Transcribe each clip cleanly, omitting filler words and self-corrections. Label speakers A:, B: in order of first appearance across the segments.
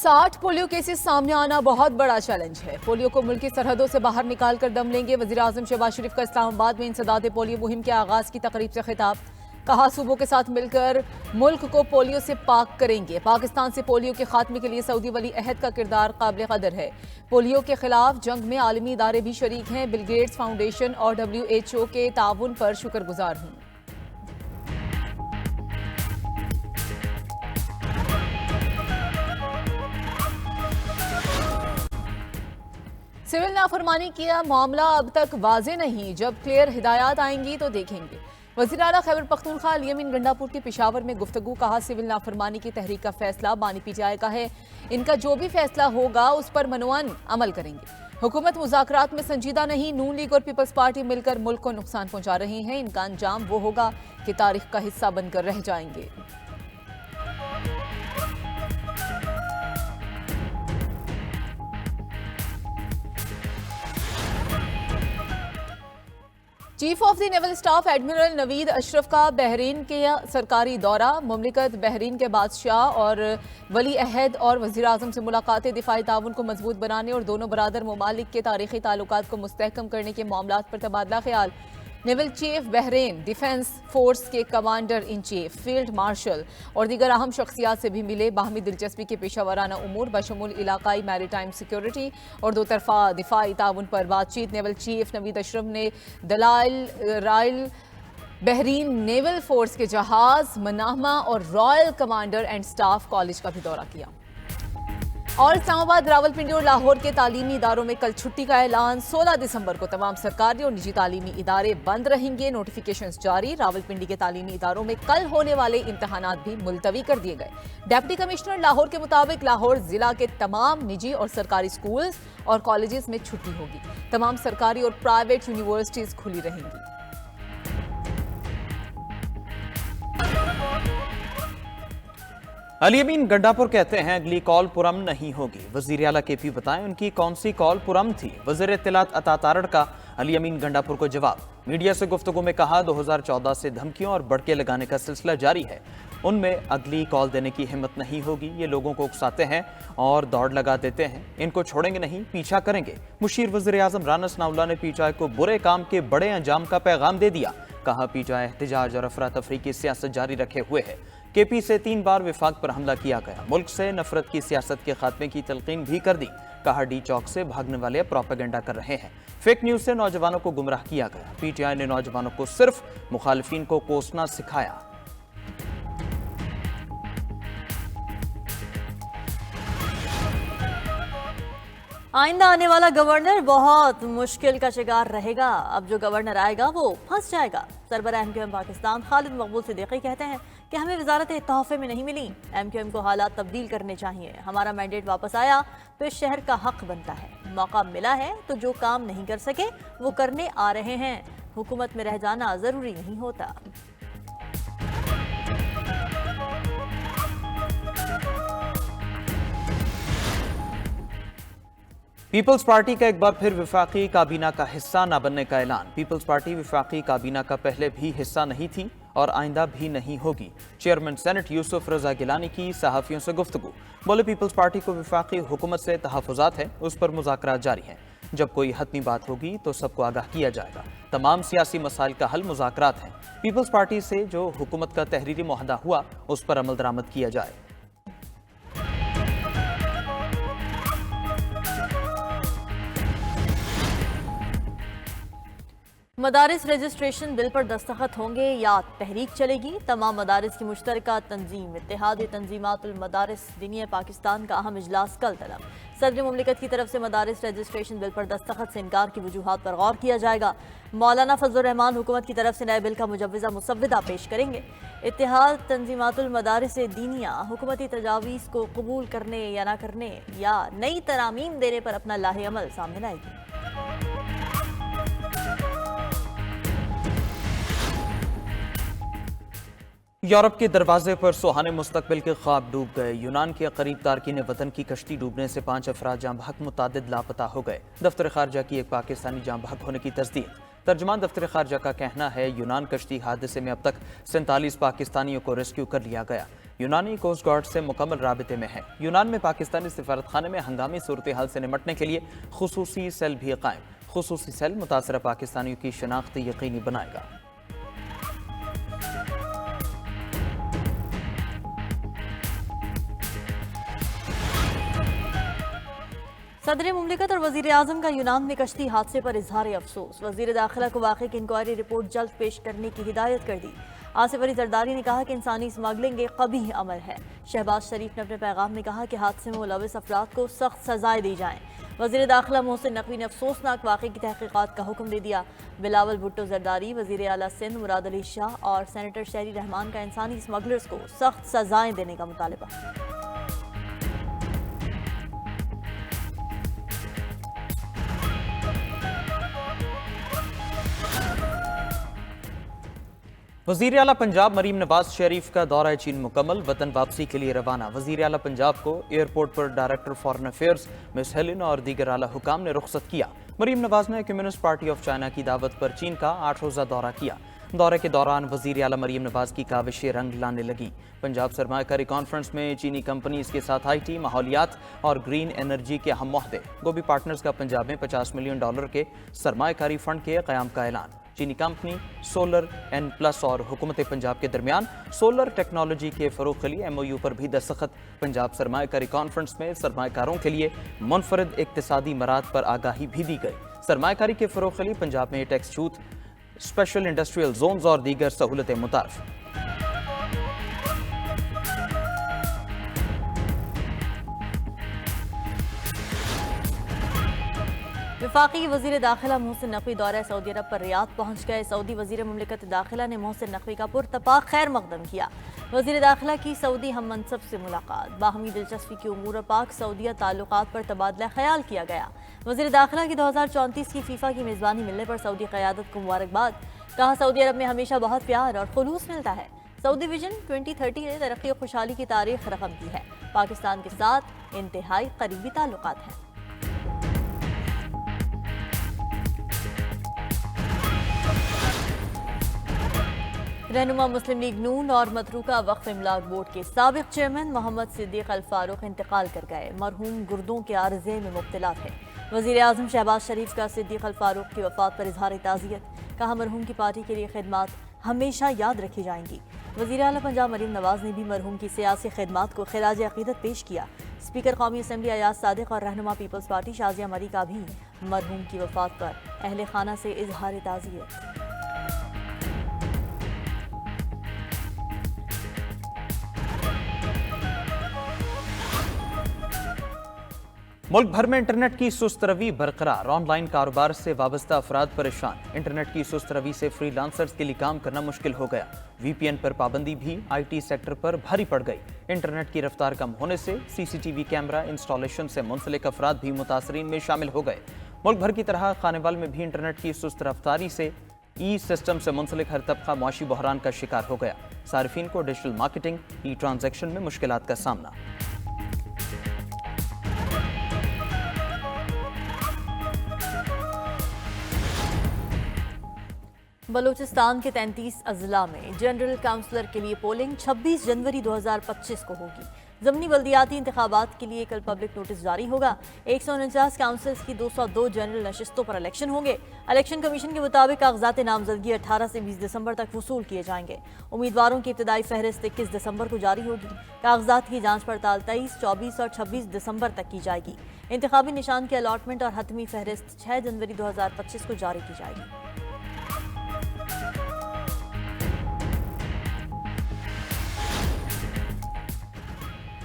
A: 60 polio cases सामने आना बहुत बड़ा चैलेंज है। पोलियो को मुल्क की सरहदों से बाहर निकाल कर दम लेंगे। वजीर आजम शहबाज शरीफ का इस्लामाबाद में इंसदाद पोलियो मुहिम के आगाज की तकरीब से खिताब। कहा सूबों के साथ मिलकर मुल्क को पोलियो से पाक करेंगे। पाकिस्तान से पोलियो के खात्मे के लिए सऊदी वली अहद का किरदार काबिल कदर है। पोलियो के खिलाफ जंग में आलमी इदारे भी शरीक हैं। बिल गेट्स फाउंडेशन और WHO के ताउन पर शुक्रगुजार हूँ। सिविल नाफरमानी का मामला अब तक वाजे नहीं, जब क्लियर हिदायत आएंगी तो देखेंगे। वज़ीर आला खैबर पख्तूनख्वा अली अमीन गंडापुर की पेशावर में गुफ्तगू। कहा सिविल नाफरमानी की तहरीक का फैसला बानी PTI का है। इनका जो भी फैसला होगा उस पर मनवान अमल करेंगे। हुकूमत मुज़ाकरात में संजीदा नहीं। नून लीग और पीपल्स पार्टी मिलकर मुल्क को नुकसान पहुंचा रहे हैं। इनका अंजाम वो होगा कि तारीख का हिस्सा बनकर रह जाएंगे। Chief of the naval staff admiral Naveed Ashraf का बहरीन के सरकारी दौरा। मुमलिकत बहरीन के बादशाह और वली अहद और वज़ीर आज़म से मुलाकातें दिफाई ताउन को मजबूत बनाने और दोनों बरादर ममालिक के तारीखी ताल्लुकात को मुस्तहकम करने के मामलात पर तबादला ख्याल। Naval chief Bahrain defence force के commander in chief field marshal और दीगर अहम शख्सियात से भी मिले। बाहमी दिलचस्पी के पेशावराना उमूर बशमूल इलाकाई मैरीटाइम सिक्योरिटी और दो तरफा दिफाई ताउन पर बातचीत। नेवल चीफ नवीद अशरफ ने दलाइल रॉयल बहरीन नेवल फोर्स के जहाज मनाहमा और royal commander and staff college का भी दौरा किया। और इस्लामाबाद, रावलपिंडी और लाहौर के तालीमी इदारों में कल छुट्टी का ऐलान। 16 दिसंबर को तमाम सरकारी और निजी तालीमी इदारे बंद रहेंगे। नोटिफिकेशंस जारी। रावलपिंडी के तालीमी इदारों में कल होने वाले इम्तहानात भी मुलतवी कर दिए गए। डिप्टी कमिश्नर लाहौर के मुताबिक लाहौर जिला के तमाम निजी और सरकारी स्कूल्स और कॉलेजेस में छुट्टी होगी। तमाम सरकारी और प्राइवेट यूनिवर्सिटीज खुली रहेंगी।
B: अली अमीन गंडापुर कहते हैं अगली कॉल पुरम नहीं होगी। वजीर आला KP बताएं उनकी कौन सी कॉल पुरम थी। वज़ीर इत्तलात अता तारड़ का अली अमीन गंडापुर को जवाब। मीडिया से गुफ्तगू में कहा 2014 से धमकियों और बड़के लगाने का सिलसिला जारी है। उनमें अगली कॉल देने की हिम्मत नहीं होगी। ये लोगों को उकसाते हैं और दौड़ लगा देते हैं। इनको छोड़ेंगे नहीं, पीछा करेंगे। मुशीर वज़ीर आज़म राना सनाउल्लाह ने PTI को बुरे काम के बड़े अंजाम का पैगाम दे दिया। कहा PTI एहतजाज और अफरा तफरी की सियासत जारी रखे हुए है। KP से 3 बार विफाक पर हमला किया गया। मुल्क से नफरत की सियासत के खात्मे की तलकीन भी कर दी। कहा D चौक से भागने वाले प्रोपेगेंडा कर रहे हैं। फेक न्यूज से नौजवानों को गुमराह किया गया। PTI ने नौजवानों को सिर्फ मुखालिफिन को कोसना सिखाया।
C: आइंदा आने वाला गवर्नर बहुत मुश्किल का शिकार रहेगा। अब जो गवर्नर आएगा वो फंस जाएगा। सरबराह MQM पाकिस्तान खालिद मकबूल सिद्दीकी कहते हैं कि हमें वजारत तोहफे में नहीं मिली। MQM को हालात तब्दील करने चाहिए। हमारा मैंडेट वापस आया तो इस शहर का हक बनता है। मौका मिला है तो जो काम नहीं कर सके वो करने आ रहे हैं। हुकूमत में रह जाना जरूरी नहीं होता।
B: पीपल्स पार्टी का एक बार फिर विफाकी काबीना का हिस्सा न बनने का ऐलान। पीपल्स पार्टी विफाकी काबीना का पहले भी हिस्सा नहीं थी और आइंदा भी नहीं होगी। चेयरमैन सेनेट यूसुफ रजा गिलानी की सहाफियों से गुफ्तगू। बोले पीपल्स पार्टी को विफाकी हुकूमत से तहफ़्फ़ुज़ात है, उस पर मुज़ाकरात जारी हैं। जब कोई हतमी बात होगी तो सबको आगाह किया जाएगा। तमाम सियासी मसाइल का हल मुज़ाकरात हैं। पीपल्स पार्टी से जो हुकूमत का तहरीरी मुआहदा हुआ उस पर अमल दरामद किया जाए।
C: मदारिस रजिस्ट्रेशन बिल पर दस्तखत होंगे या तहरीक चलेगी। तमाम मदारिस की मुश्तरका तंजीम इत्तेहाद तंजीमातुल मदारिस दीनिया पाकिस्तान का अहम इजलास कल तलब। सदर मुमलिकत की तरफ से मदारिस रजिस्ट्रेशन बिल पर दस्तखत से इनकार की वजूहात पर गौर किया जाएगा। मौलाना फजलुर रहमान हुकूमत की तरफ से नए बिल का मुजव्वज़ा मुसव्वदा पेश करेंगे। इत्तेहाद तंजीमातुल मदारिस दीनिया हुकूमती तजावीज़ को कबूल करने या ना करने या नई तरामीम देने पर अपना लाहे अमल सामने लाएगी।
B: यूरोप के दरवाजे पर सुहाने मुस्तकबिल के ख्वाब डूब गए। यूनान के करीब तारकीन वतन की कश्ती डूबने से 5 अफराद जाँ बहक, मुतादिद लापता हो गए। दफ्तर खारजा की एक पाकिस्तानी जाँ बहक होने की तस्दीक। तर्जमान दफ्तर खारजा का कहना है यूनान कश्ती हादसे में अब तक 47 पाकिस्तानियों को रेस्क्यू कर लिया गया। यूनानी कोस्ट गार्ड से मुकम्मल राबिते में है। यूनान में पाकिस्तानी सिफारत खाने में हंगामी सूरत हाल से निपटने के लिए खुसूसी सेल भी कायम। खुसूसी सेल मुतासरा पाकिस्तानियों की शनाख्त यकीनी बनाएगा।
C: सदर मुमलिकत और वजीर आजम का यूनान में कश्ती हादसे पर इजहार अफसोस। वजीर दाखिला को वाक़े की इंक्वायरी रिपोर्ट जल्द पेश करने की हिदायत कर दी। आसिफ अली जरदारी ने कहा कि इंसानी स्मगलिंग एक क़बीह अमल है। शहबाज शरीफ ने अपने पैगाम में कहा कि हादसे में मुलविस अफराद को सख्त सजाएं दी जाएं। वजीर दाखिला मोहसिन नकवी ने अफसोसनाक वाक़े की तहक़ीक़ात का हुक्म दे दिया। बिलावल भुट्टो जरदारी, वजीर आला सिंध मुराद अली शाह और सेनेटर शहरी रहमान का इंसानी स्मगलर्स को सख्त सजाएं देने का मुतालबा।
B: वज़ीर आला पंजाब मरीम नवाज शरीफ का दौरा चीन मुकम्मल, वतन वापसी के लिए रवाना। वज़ीर आला पंजाब को एयरपोर्ट पर डायरेक्टर फॉरेन अफेयर्स मिस हेलिन और दीगर आला हुकाम ने रुखसत किया। मरीम नवाज ने कम्युनिस्ट पार्टी ऑफ चाइना की दावत पर चीन का 8 रोज़ा दौरा किया। दौरे के दौरान वज़ीर आला मरीम नवाज की काविशें रंग लाने लगी। पंजाब सरमायाकारी कॉन्फ्रेंस में चीनी कंपनीज के साथ IT, माहौलियात और ग्रीन एनर्जी के हम मुहदे। गोबी पार्टनर्स का पंजाब में $50 मिलियन के सरमायाकारी फंड के क़याम का ऐलान। चीनी कंपनी सोलर N+ और हुकूमत पंजाब के दरमियान सोलर टेक्नोलॉजी के फ़रोग़ के लिए MOU पर भी दस्तखत। पंजाब सरमायाकारी कॉन्फ्रेंस में सरमायाकारों के लिए मुनफरद इक़्तिसादी मराहत पर आगाही भी दी गई। सरमायाकारी के फ़रोग़ के लिए पंजाब में टैक्स छूट, स्पेशल इंडस्ट्रियल जोन्स और दीगर सहूलतें मुतारफ़।
C: वफाकी वज़ीर दाखिला मोहसिन नकवी दौरा सऊदी अरब पर रियाद पहुँच गए। सऊदी वज़ीर मुमलिकत दाखिला ने मोहसिन नकवी का पुरतपाक खैर मकदम किया। वज़ीर दाखिला की सऊदी हम मनसब से मुलाकात, बाहमी दिलचस्पी की उमूर पाक सऊदिया ताल्लुकात पर तबादला ख्याल किया गया। वज़ीर दाखिला की 2034 की फीफा की मेज़बानी मिलने पर सऊदी क़यादत को मुबारकबाद। कहा सऊदी अरब में हमेशा बहुत प्यार और खुलूस मिलता है। सऊदी विजन 2030 ने तरक्की और खुशहाली की तारीख रकम की है। पाकिस्तान के साथ इंतहाई करीबी ताल्लुकात हैं। रहनुमा मुस्लिम लीग नून और मतरूका वक्फ इमलाक बोर्ड के साबिक चेयरमैन मोहम्मद सिद्दीक अल फारूक इंतकाल कर गए। मरहूम गुर्दों के आर्जे में मुब्तला थे। वज़ीर आज़म शहबाज शरीफ का सिद्दीक अल फारूक की वफ़ात पर इजहार ताज़ियत। कहा मरहूम की पार्टी के लिए खिदमात हमेशा याद रखी जाएंगी। वज़ीर आला पंजाब मरीम नवाज ने भी मरहूम की सियासी खिदमात को खिराज अक़ीदत पेश किया। स्पीकर कौमी असम्बली अयाज सादिक और रहनुमा पीपल्स पार्टी शाज़िया मरी का भी मरहूम की वफ़ात पर अहले खाना से इजहार ताज़ियत।
B: मुल्क भर में इंटरनेट की सुस्त रवी बरकरार, ऑनलाइन कारोबार से वाबस्ता अफराद परेशान। इंटरनेट की सुस्त रवी से फ्रीलांसर्स के लिए काम करना मुश्किल हो गया। VPN पर पाबंदी भी IT सेक्टर पर भारी पड़ गई। इंटरनेट की रफ्तार कम होने से CCTV कैमरा इंस्टॉलेशन से मुंसलिक अफराद भी मुतासरीन में शामिल हो गए। मुल्क भर की तरह खानेवाल में भी इंटरनेट की सुस्त रफ्तारी से सिस्टम से मुंसलिक हर तबका मुआशी बहरान का शिकार हो गया। सारिफीन को डिजिटल मार्केटिंग, ट्रांजैक्शन में मुश्किलात का सामना।
C: बलूचिस्तान के 33 अजला में जनरल काउंसलर के लिए पोलिंग 26 जनवरी 2025 को होगी। ज़मनी बल्दियाती इंतखाबात के लिए कल पब्लिक नोटिस जारी होगा। 149 काउंसिल्स की 202 जनरल नशिस्तों पर इलेक्शन होंगे। इलेक्शन कमीशन के मुताबिक कागजात नामजदगी 18 से 20 दिसंबर तक वसूल किए जाएंगे। उम्मीदवारों की इब्तदाई फहरिस्त 21 दिसंबर को जारी होगी। कागजात की जांच पड़ताल 23, 24 और 26 दिसंबर तक की जाएगी। इंतखाबी निशान के अलॉटमेंट और हतमी फहरिस्त 6 जनवरी 2025 को जारी की जाएगी।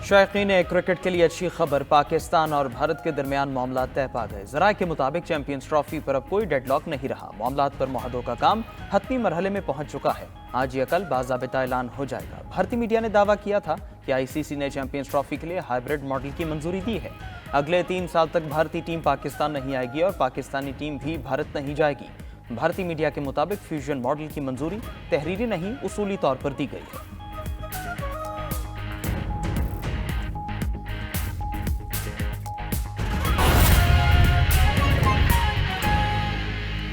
B: शायकीन क्रिकेट के लिए अच्छी खबर, पाकिस्तान और भारत के दरमियान मामला तय पा गए। ज़राए के मुताबिक चैंपियंस ट्रॉफी पर अब कोई डेडलॉक नहीं रहा। मामलात पर मुआहदों का काम हतमी मरहले में पहुंच चुका है। आज या कल बाज़ाबिता ऐलान हो जाएगा। भारतीय मीडिया ने दावा किया था कि ICC ने चैंपियंस ट्रॉफी के लिए हाइब्रिड मॉडल की मंजूरी दी है। अगले 3 साल तक भारतीय टीम पाकिस्तान नहीं आएगी और पाकिस्तानी टीम भी भारत नहीं जाएगी। भारतीय मीडिया के मुताबिक फ्यूजन मॉडल की मंजूरी तहरीरी नहीं, उसूली तौर पर दी गई है।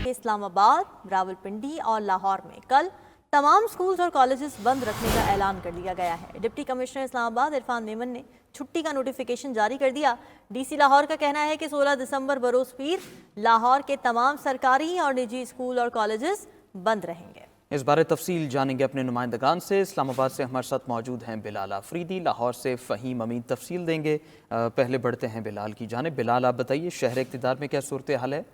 C: इस्लामाबाद, रावलपिंडी और लाहौर में कल तमाम स्कूल्स और कॉलेजेस बंद रखने का ऐलान कर दिया गया है। डिप्टी कमिश्नर इस्लामाबाद इरफान मेमन ने छुट्टी का नोटिफिकेशन जारी कर दिया। डीसी लाहौर का कहना है कि 16 दिसंबर बरोज़ पीर लाहौर के तमाम सरकारी और निजी स्कूल और कॉलेजेस बंद रहेंगे।
B: इस बारे तफसील जानेंगे अपने नुमाइंदगान से। इस्लामाबाद से हमारे साथ मौजूद हैं बिलाल आफरीदी, लाहौर से फ़हीम अमीन तफसील देंगे। पहले बढ़ते हैं बिलाल की जानिब। बिलाल, आप बताइए शहर इक़्तिदार में क्या सूरत हाल है?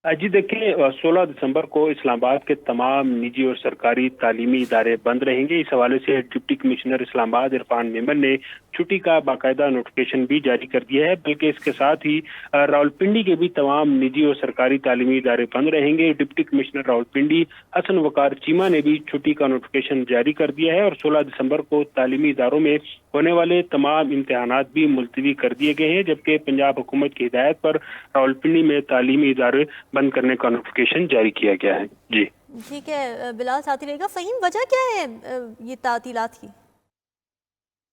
D: जी देखिए, 16 दिसंबर को इस्लामाबाद के तमाम निजी और सरकारी तालीमी इदारे बंद रहेंगे। इस हवाले से डिप्टी कमिश्नर इस्लामाबाद इरफान मेमन ने छुट्टी का बाकायदा नोटिफिकेशन भी जारी कर दिया है। बल्कि इसके साथ ही रावलपिंडी के भी तमाम निजी और सरकारी तालीमी इदारे बंद रहेंगे। डिप्टी कमिश्नर रावलपिंडी हसन वकार चीमा ने भी छुट्टी का नोटिफिकेशन जारी कर दिया है और 16 दिसंबर को तालीमी इदारों में होने वाले तमाम इम्तिहानात भी मुलतवी कर दिए गए हैं। जबकि पंजाब हुकूमत की हिदायत पर रावलपिंडी में तालीमी इदारे बंद करने का नोटिफिकेशन जारी किया गया है। जी
C: ठीक है बिलाल, साथी रहेगा। फ़हीम, वजह क्या है ये तातीलात की?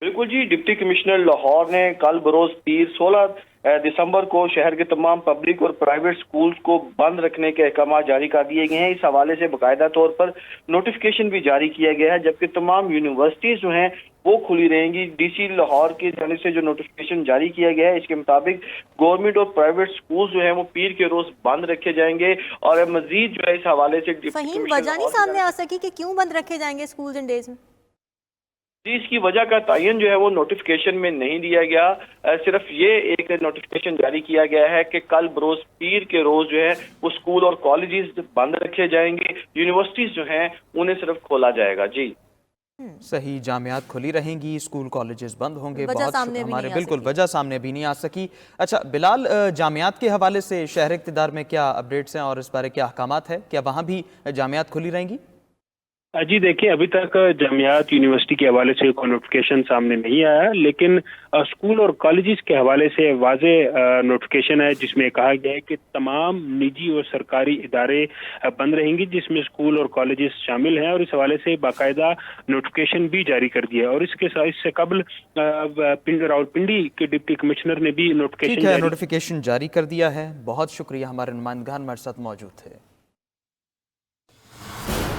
E: बिल्कुल जी, डिप्टी कमिश्नर लाहौर ने कल बरोज़ पीर 16 दिसंबर को शहर के तमाम पब्लिक और प्राइवेट स्कूल्स को बंद रखने के अहकाम जारी कर दिए गए हैं। इस हवाले से बाकायदा तौर पर नोटिफिकेशन भी जारी किया गया है। जबकि तमाम यूनिवर्सिटीज़ जो हैं वो खुली रहेंगी। डीसी लाहौर की जानिब से जो नोटिफिकेशन जारी किया गया है, इसके मुताबिक गवर्नमेंट और प्राइवेट स्कूल जो है वो पीर के रोज बंद रखे जाएंगे। और मजीद जो है इस हवाले से
C: फ़हीम, वजह नहीं सामने आ सकी कि क्यों बंद रखे जाएंगे स्कूल्स एंड डेज में?
E: जी, इसकी वजह का तयन जो है वो नोटिफिकेशन में नहीं दिया गया। सिर्फ ये एक नोटिफिकेशन जारी किया गया है कि कल बरोज़ पीर के रोज जो है वो स्कूल और कॉलेजेस बंद रखे जाएंगे। यूनिवर्सिटीज जो हैं उन्हें सिर्फ खोला जाएगा। जी
B: सही, जामियात खुली रहेंगी, स्कूल कॉलेजेस बंद होंगे।
C: वजह
B: बहुत
C: सामने भी
B: हमारे
C: नहीं आ
B: बिल्कुल
C: सकी।
B: वजह सामने भी नहीं आ सकी। अच्छा बिलाल, जामियात के हवाले से शहर इक़्तिदार में क्या अपडेट्स हैं और इस बारे क्या अहकामात है? क्या वहाँ भी जामियात खुली रहेंगी?
D: जी देखिए, अभी तक जामियात यूनिवर्सिटी के हवाले से कोई नोटिफिकेशन सामने नहीं आया, लेकिन स्कूल और कॉलेजेस के हवाले से वाजे नोटिफिकेशन है जिसमें कहा गया है कि तमाम निजी और सरकारी इदारे बंद रहेंगी, जिसमें स्कूल और कॉलेजेस शामिल हैं। और इस हवाले से बाकायदा नोटिफिकेशन भी जारी कर दिया है। और इससे कबल रावलपिंडी के डिप्टी कमिश्नर ने भी नोटिफिकेशन
B: जारी कर दिया है। बहुत शुक्रिया, हमारे नुमाइंदगान हमारे साथ मौजूद थे।